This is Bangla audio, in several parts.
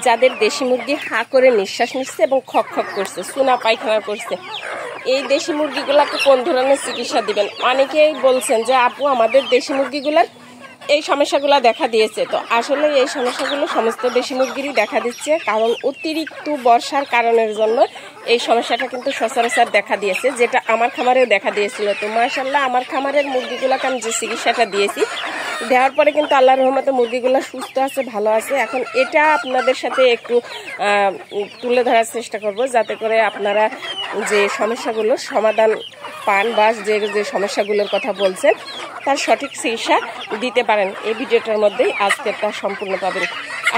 যাদের দেশি মুরগি হা করে নিঃশ্বাস নিচ্ছে এবং খক খক করছে, চুনা পায়খানা করছে, এই দেশি মুরগিগুলাকে কোন ধরনের চিকিৎসা দিবেন? অনেকেই বলছেন যে আপু আমাদের দেশি মুরগিগুলার এই সমস্যাগুলো দেখা দিয়েছে। তো আসলে এই সমস্যাগুলো সমস্ত দেশি মুরগিরই দেখা দিচ্ছে, কারণ অতিরিক্ত বর্ষার কারণের জন্য এই সমস্যাটা কিন্তু সচরাচর দেখা দিয়েছে, যেটা আমার খামারেও দেখা দিয়েছিল। তো মাশাআল্লাহ আমার খামারের মুরগিগুলোকে আমি যে চিকিৎসাটা দিয়েছি, দেওয়ার পরে কিন্তু আল্লাহর রহমতে মুরগিগুলো সুস্থ আছে, ভালো আছে। এখন এটা আপনাদের সাথে একটু তুলে ধরার চেষ্টা করব, যাতে করে আপনারা যে সমস্যাগুলোর সমাধান পান বা যে সমস্যাগুলোর কথা বলছেন তার সঠিক চিকিৎসা দিতে পারেন। এই ভিডিওটার মধ্যেই আজকেরটা সম্পূর্ণ পাবেন।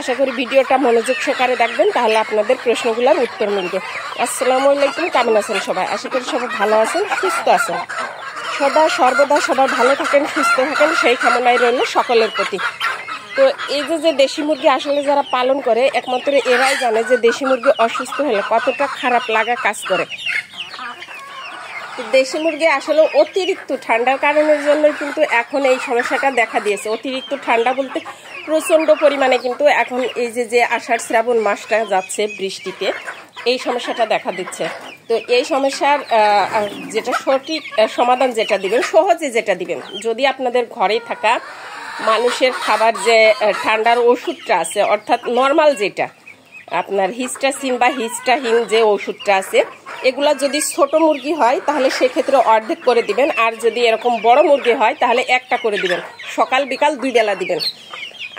আশা করি ভিডিওটা মনোযোগ সহকারে দেখবেন, তাহলে আপনাদের প্রশ্নগুলোর উত্তর মিলবে। আসসালামু আলাইকুম, কেমন আছেন সবাই? আশা করি সবাই ভালো আছেন, সুস্থ আছেন। সর্বদা সবাই ভালো থাকেন, সুস্থ থাকেন, সেই কামনাই রইল সকলের প্রতি। তো এই যে দেশি মুরগি আসলে যারা পালন করে একমাত্র এরাই জানে যে দেশি মুরগি অসুস্থ হলে কতটা খারাপ লাগা কাজ করে। দেশি মুরগি আসলে অতিরিক্ত ঠান্ডার কারণের জন্য কিন্তু এখন এই সমস্যাটা দেখা দিয়েছে। অতিরিক্ত ঠান্ডা বলতে প্রচণ্ড পরিমাণে কিন্তু এখন এই যে আষাঢ় শ্রাবণ মাসটা যাচ্ছে বৃষ্টিতে, এই সমস্যাটা দেখা দিচ্ছে। তো এই সমস্যার যেটা সঠিক সমাধান যেটা দিবেন, সহজে যেটা দিবেন, যদি আপনাদের ঘরে থাকা মানুষের খাবার যে ঠান্ডার ওষুধটা আছে, অর্থাৎ নর্মাল যেটা আপনার হিস্টাসিন বা হিস্টাহিন যে ওষুধটা আছে, এগুলা যদি ছোট মুরগি হয় তাহলে সেক্ষেত্রে অর্ধেক করে দিবেন, আর যদি এরকম বড় মুরগি হয় তাহলে একটা করে দিবেন, সকাল বিকাল 2 বেলা দিবেন।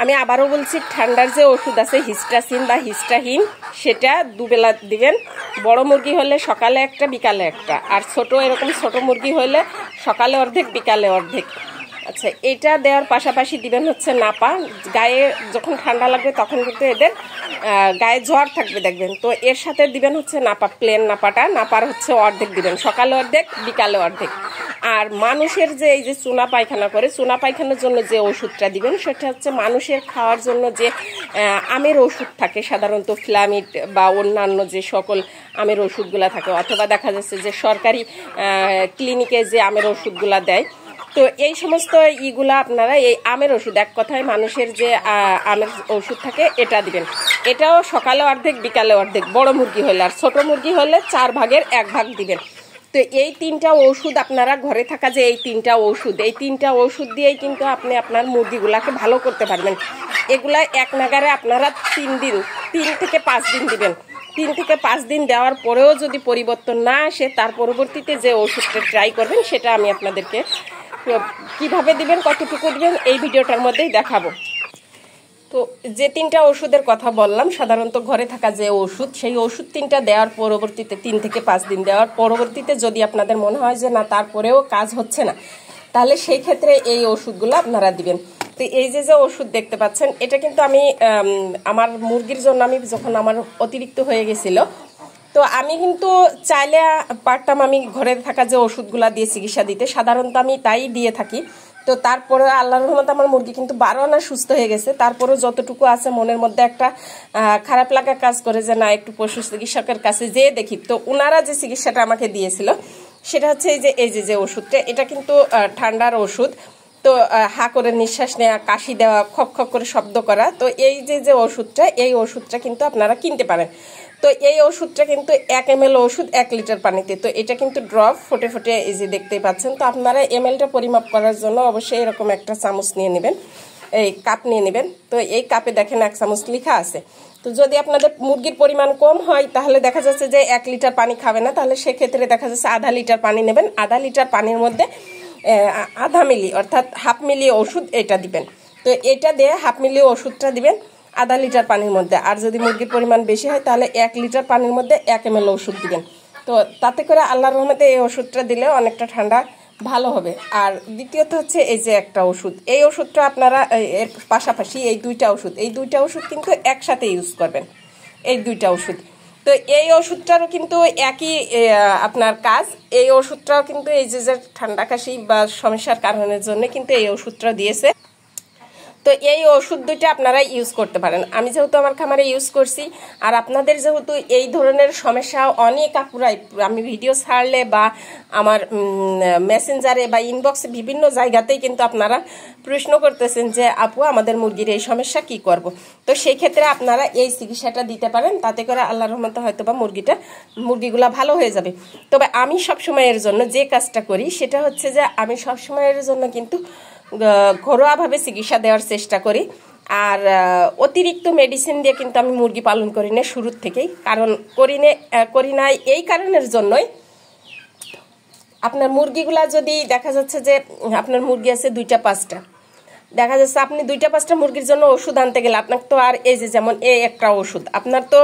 আমি আবারও বলছি, ঠান্ডার যে ওষুধ আছে হিস্টাসিন বা হিস্টাহিন, সেটা 2 বেলা দিবেন। বড় মুরগি হলে সকালে একটা বিকালে একটা, আর এরকম ছোট মুরগি হলে সকালে অর্ধেক বিকালে অর্ধেক। আচ্ছা, এটা দেওয়ার পাশাপাশি দিবেন হচ্ছে নাপা। গায়ে যখন ঠান্ডা লাগবে তখন কিন্তু এদের গায়ে জ্বর থাকবে দেখবেন, তো এর সাথে দিবেন হচ্ছে নাপা, প্লেন নাপার হচ্ছে অর্ধেক দিবেন, সকালে অর্ধেক বিকালে অর্ধেক। আর মানুষের যে এই যে চুনা পায়খানা করে, চুনা পায়খানার জন্য যে ওষুধটা দিবেন সেটা হচ্ছে মানুষের খাওয়ার জন্য যে আমের ওষুধ থাকে, সাধারণত ফ্লামিড বা অন্যান্য যে সকল আমের ওষুধগুলা থাকে, অথবা দেখা যাচ্ছে যে সরকারি ক্লিনিকে যে আমের ওষুধগুলা দেয়। তো এই সমস্ত ইগুলা আপনারা এই আমের ওষুধ, এক কথায় মানুষের যে আমের ওষুধ থাকে, এটা দিবেন। এটাও সকালে অর্ধেক বিকালে অর্ধেক বড় মুরগি হলে, আর ছোট মুরগি হলে 4 ভাগের 1 ভাগ দিবেন। তো এই 3টা ওষুধ আপনারা ঘরে থাকা যে এই 3টা ওষুধ দিয়েই কিন্তু আপনি আপনার মুরগিগুলাকে ভালো করতে পারবেন। এগুলা এক নাগারে আপনারা 3 থেকে 5 দিন দিবেন। 3 থেকে 5 দিন দেওয়ার পরেও যদি পরিবর্তন না আসে, তার পরবর্তীতে যে ওষুধটা ট্রাই করবেন সেটা আমি আপনাদেরকে কিভাবে দিবেন, কতটুকু দিবেন এই ভিডিওটার মধ্যেই দেখাবো। তো যে 3টা ওষুধের কথা বললাম, সাধারণত ঘরে থাকা যে ওষুধ, সেই ওষুধ 3টা দেওয়ার পরবর্তীতে 3 থেকে 5 দিন দেওয়ার পরবর্তীতে যদি আপনাদের মনে হয় যে না তারপরেও কাজ হচ্ছে না, তাহলে সেই ক্ষেত্রে এই ওষুধগুলো আপনারা দিবেন। তো এই যে ওষুধ দেখতে পাচ্ছেন, এটা কিন্তু আমি আমার মুরগির জন্য আমি যখন আমার অতিরিক্ত হয়ে গেছিল, তো আমি কিন্তু চাইলে পারতাম আমি ঘরে থাকা যে ওষুধগুলা দিয়ে চিকিৎসা দিতে, সাধারণত আমি তাই দিয়ে থাকি। তো তারপরে আল্লাহর রহমতে আমার মুরগি কিন্তু 12 আনা সুস্থ হয়ে গেছে। তারপরেও যতটুকু আছে মনের মধ্যে একটা খারাপ লাগা কাজ করে যে না একটু পশু চিকিৎসকের কাছে যেয়ে দেখি। তো ওনারা যে চিকিৎসাটা আমাকে দিয়েছিল সেটা হচ্ছে এই যে ওষুধটা, এটা কিন্তু ঠান্ডার ওষুধ। তো হা করে নিঃশ্বাস নেওয়া, কাশি দেওয়া, খক খক করে শব্দ করা, তো এই যে ওষুধটা কিন্তু আপনারা কিনতে পারেন। তো এই ওষুধটা কিন্তু 1 ml ওষুধ 1 লিটার পানিতে। তো এটা কিন্তু ড্রপ ফোটে এই যে দেখতেই পাচ্ছেন। তো আপনারা mlটা পরিমাপ করার জন্য অবশ্যই এরকম একটা চামচ নিয়ে নেবেন, এই কাপ নিয়ে নেবেন। তো এই কাপে দেখেন 1 চামচ লেখা আছে। তো যদি আপনাদের মুরগির পরিমাণ কম হয় তাহলে দেখা যাচ্ছে যে 1 লিটার পানি খাবে না, তাহলে সেক্ষেত্রে দেখা যাচ্ছে আধা লিটার পানি নেবেন। আধা লিটার পানির মধ্যে আধা মিলি অর্থাৎ হাফ মিলি ওষুধ এটা দিবেন। তো এটা দিয়ে হাফ মিলি ওষুধটা দিবেন আধা লিটার পানির মধ্যে। আর যদি মুরগির পরিমাণ বেশি হয় তাহলে 1 লিটার পানির মধ্যে 1 ml ওষুধ দিবেন। তো তাতে করে আল্লাহর রহমতে এই ওষুধটা দিলে অনেকটা ঠান্ডা ভালো হবে। আর দ্বিতীয়ত হচ্ছে এই যে একটা ওষুধ, এই ওষুধটা আপনারা এর পাশাপাশি এই 2টা ওষুধ কিন্তু একসাথে ইউজ করবেন, এই 2টা ওষুধ। তো এই ওষুধটারও কিন্তু একই আপনার কাজ। এই ওষুধটাও কিন্তু এই যে ঠান্ডা কাশি বা সমস্যার কারণের জন্য কিন্তু এই ওষুধটা দিয়েছে। তো এই ওষুধ দুইটা আপনারা ইউজ করতে পারেন। আমি যেহেতু আমার খামারে ইউজ করছি, আর আপনাদের যেহেতু এই ধরনের সমস্যা অনেক আপুরাই আমি ভিডিও ছাড়লে বা আমার মেসেঞ্জারে বা ইনবক্সে বিভিন্ন জায়গাতেই কিন্তু আপনারা প্রশ্ন করতেছেন যে আপু আমাদের মুরগির এই সমস্যা কি করব। তো সেই ক্ষেত্রে আপনারা এই চিকিৎসাটা দিতে পারেন, তাতে করে আল্লাহর রহমতে হয়তো বা মুরগিগুলা ভালো হয়ে যাবে। তবে আমি সবসময়ের জন্য যে কাজটা করি সেটা হচ্ছে যে আমি সবসময়ের জন্য কিন্তু ঘরোয়াভাবে চিকিৎসা দেওয়ার চেষ্টা করি। আর অতিরিক্ত মেডিসিন দিয়ে কিন্তু আমি মুরগি পালন করি না শুরুর থেকেই, কারণ করি না এই কারণের জন্যই, আপনার মুরগিগুলা যদি দেখা যাচ্ছে যে আপনার মুরগি আছে 2টা 5টা, দেখা যাচ্ছে আপনি 2টা 5টা মুরগির জন্য ওষুধ আনতে গেলে আপনার তো আর এই যে যেমন এই একটা ওষুধ আপনার তো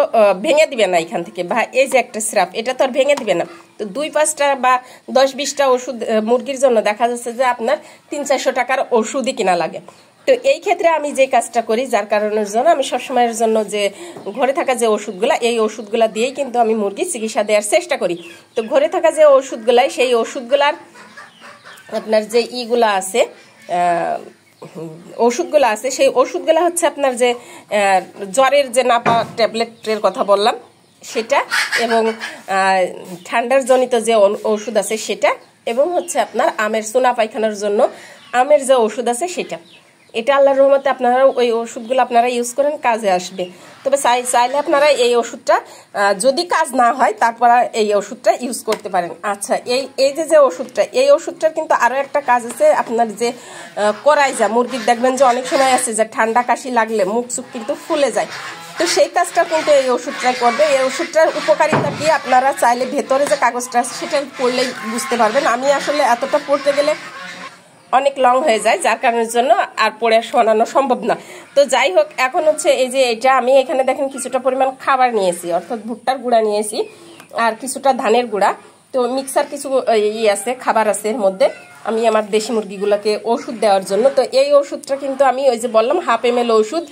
ভেঙে দিবে না এখান থেকে, বা এই যে একটা সিরাপ এটা তো আর ভেঙে দিবে না। তো 2-5টা বা 10-20টা ওষুধ মুরগির জন্য দেখা যাচ্ছে যে আপনার 300-400 টাকার ওষুধই কিনা লাগে। তো এই ক্ষেত্রে আমি যে কাজটা করি, যার কারণের জন্য আমি সবসময়ের জন্য যে ঘরে থাকা যে ওষুধগুলা, এই ওষুধগুলা দিয়েই কিন্তু আমি মুরগির চিকিৎসা দেওয়ার চেষ্টা করি। তো ঘরে থাকা যে ওষুধগুলাই, সেই ওষুধগুলার আপনার যে ইগুলা আছে ওষুধগুলো আছে, সেই ওষুধগুলো হচ্ছে আপনার যে জ্বরের যে নাপা ট্যাবলেটের কথা বললাম সেটা, এবং ঠান্ডার জনিত যে ওষুধ আছে সেটা, এবং হচ্ছে আপনার আমের সোনা পায়খানার জন্য আমের যে ওষুধ আছে সেটা। এটা আল্লাহর রহমতে আপনারা ওই ওষুধগুলো আপনারা ইউজ করেন, কাজে আসবে। তবে চাইলে আপনারা এই ওষুধটা যদি কাজ না হয় তারপর এই ওষুধটা ইউজ করতে পারেন। আচ্ছা, এই যে ওষুধটা, এই ওষুধটার কিন্তু আরও একটা কাজ আছে, আপনার যে করাই যায় মুরগির, দেখবেন যে অনেক সময় আছে যে ঠান্ডা কাশি লাগলে মুখ চুখ কিন্তু ফুলে যায়, তো সেই কাজটা কিন্তু এই ওষুধটা করবে। এই ওষুধটার উপকারিতা কি আপনারা চাইলে ভেতরে যে কাগজটা আছে সেটা পড়লেই বুঝতে পারবেন। আমি আসলে এতটা পড়তে গেলে অনেক লং হয়ে যায়, যার কারণের জন্য আর পড়ে শোনানো সম্ভব না। তো যাই হোক, এখন হচ্ছে এই যে এটা আমি এখানে দেখেন কিছুটা পরিমাণ খাবার নিয়েছি, অর্থাৎ ভুট্টার গুঁড়া নিয়েছি আর কিছুটা ধানের গুঁড়া। তো মিক্সার কিছু আছে, খাবার আছে এর মধ্যে, আমি আমার দেশি মুরগিগুলোকে ওষুধ দেওয়ার জন্য। তো এই ওষুধটা কিন্তু আমি ওই যে বললাম 1/2 ml ওষুধ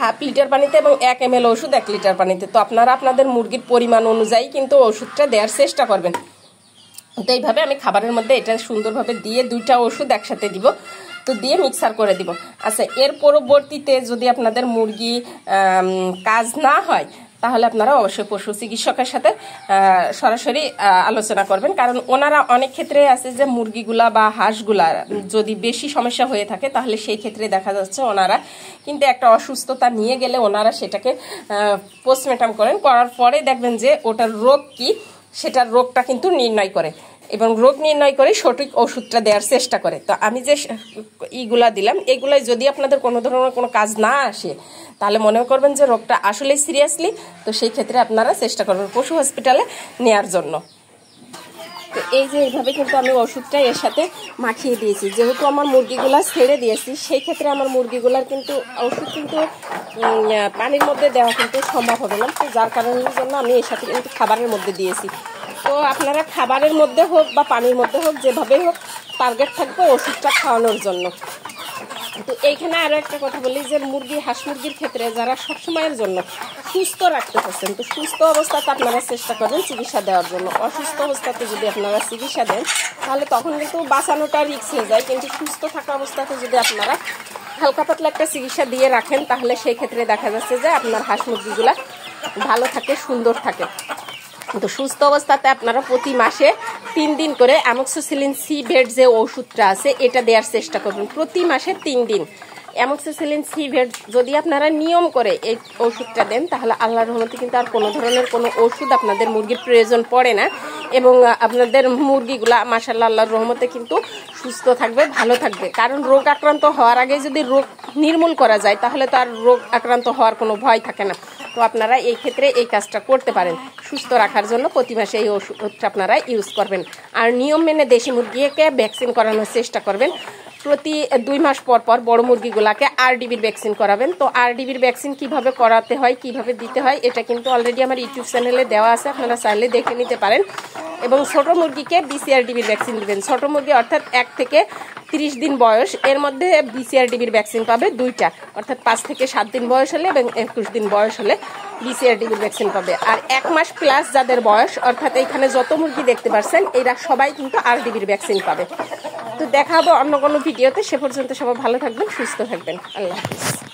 1/2 লিটার পানিতে, এবং 1 ml ওষুধ 1 লিটার পানিতে। তো আপনারা আপনাদের মুরগির পরিমাণ অনুযায়ী কিন্তু ওষুধটা দেওয়ার চেষ্টা করবেন। তো এইভাবে আমি খাবারের মধ্যে এটা সুন্দরভাবে দিয়ে 2টা ওষুধ একসাথে দিব, তো দিয়ে মিক্সার করে দিব। আচ্ছা, এর পরবর্তীতে যদি আপনাদের মুরগি কাজ না হয় তাহলে আপনারা অবশ্যই পশু চিকিৎসকের সাথে সরাসরি আলোচনা করবেন, কারণ ওনারা অনেক ক্ষেত্রে আছে যে মুরগিগুলা বা হাঁসগুলা যদি বেশি সমস্যা হয়ে থাকে তাহলে সেই ক্ষেত্রে দেখা যাচ্ছে ওনারা কিন্তু একটা অসুস্থতা নিয়ে গেলে ওনারা সেটাকে পোস্টমর্টম করার পরে দেখবেন যে ওটার রোগ কি, সেটার রোগটা কিন্তু নির্ণয় করে, এবং রোগ নির্ণয় করে সঠিক ওষুধটা দেওয়ার চেষ্টা করে। তো আমি যে ইগুলা দিলাম, এগুলাই যদি আপনাদের কোনো ধরনের কোনো কাজ না আসে তাহলে মনে করবেন যে রোগটা আসলেই সিরিয়াসলি, তো সেই ক্ষেত্রে আপনারা চেষ্টা করবেন পশু হসপিটালে নেওয়ার জন্য। তো এই যে এইভাবে কিন্তু আমি ওষুধটা এর সাথে মাখিয়ে দিয়েছি, যেহেতু আমার মুরগিগুলা ছেড়ে দিয়েছি সেই ক্ষেত্রে আমার মুরগিগুলার কিন্তু ওষুধ কিন্তু পানির মধ্যে দেওয়া কিন্তু সম্ভব হবে না, তো যার কারণের জন্য আমি এর সাথে কিন্তু খাবারের মধ্যে দিয়েছি। তো আপনারা খাবারের মধ্যে হোক বা পানির মধ্যে হোক, যেভাবেই হোক টার্গেট থাকবে ওষুধটা খাওয়ানোর জন্য। তো এইখানে আরো একটা কথা বলি যে হাঁস মুরগির ক্ষেত্রে যারা সবসময়ের জন্য সুস্থ রাখতে পারছেন, তো সুস্থ অবস্থাতে আপনারা চেষ্টা করবেন চিকিৎসা দেওয়ার জন্য। অসুস্থ অবস্থাতে যদি আপনারা চিকিৎসা দেন তাহলে তখন কিন্তু বাঁচানোটা রিস্ক হয়ে যায়, কিন্তু সুস্থ থাকা অবস্থাতে যদি আপনারা হালকা পাতলা একটা চিকিৎসা দিয়ে রাখেন তাহলে সেই ক্ষেত্রে দেখা যাচ্ছে যে আপনার হাঁস মুরগিগুলা ভালো থাকে, সুন্দর থাকে। তো সুস্থ অবস্থাতে আপনারা প্রতি মাসে 3 দিন করে অ্যামোক্সিসিলিন সি ভেট যে ওষুধটা আছে এটা দেওয়ার চেষ্টা করবেন, প্রতি মাসে 3 দিন। অ্যামোক্সিসিলিন সি ভেট যদি আপনারা নিয়ম করে এই ওষুধটা দেন তাহলে আল্লাহর রহমতে কিন্তু আর কোনো ধরনের কোনো ওষুধ আপনাদের মুরগির প্রয়োজন পড়ে না, এবং আপনাদের মুরগিগুলা মাশাআল্লাহ আল্লাহর রহমতে কিন্তু সুস্থ থাকবে, ভালো থাকবে। কারণ রোগ আক্রান্ত হওয়ার আগে যদি রোগ নির্মূল করা যায় তাহলে তো আর রোগ আক্রান্ত হওয়ার কোনো ভয় থাকে না। তো আপনারা এই ক্ষেত্রে এই কাজটা করতে পারেন, সুস্থ রাখার জন্য প্রতি মাসে এই ওষুধটা আপনারা ইউজ করবেন। আর নিয়ম মেনে দেশি মুরগিকে ভ্যাকসিন করানোর চেষ্টা করবেন। প্রতি 2 মাস পর পর বড় মুরগিগুলাকে আরডিবির ভ্যাকসিন করাবেন। তো আরডিবির ভ্যাকসিন কিভাবে করাতে হয়, কিভাবে দিতে হয় এটা কিন্তু অলরেডি আমার ইউটিউব চ্যানেলে দেওয়া আছে, আপনারা চাইলে দেখে নিতে পারেন। এবং ছোট মুরগিকে বিসিআরডিবির ভ্যাকসিন দিবেন। ছোট মুরগি অর্থাৎ 1 থেকে 30 দিন বয়স, এর মধ্যে বিসিআরডিবির ভ্যাকসিন পাবে 2টা, অর্থাৎ 5 থেকে 7 দিন বয়স হলে এবং 21 দিন বয়স হলে বিসিআরডিবির ভ্যাকসিন পাবে। আর 1 মাস প্লাস যাদের বয়স, অর্থাৎ এখানে যত মুরগি দেখতে পাচ্ছেন এরা সবাই কিন্তু আরডিবির ভ্যাকসিন পাবে। তো দেখা হবে অন্য কোনো ভিডিওতে। সে পর্যন্ত সবাই ভালো থাকবেন, সুস্থ থাকবেন। আল্লাহ হাফিজ।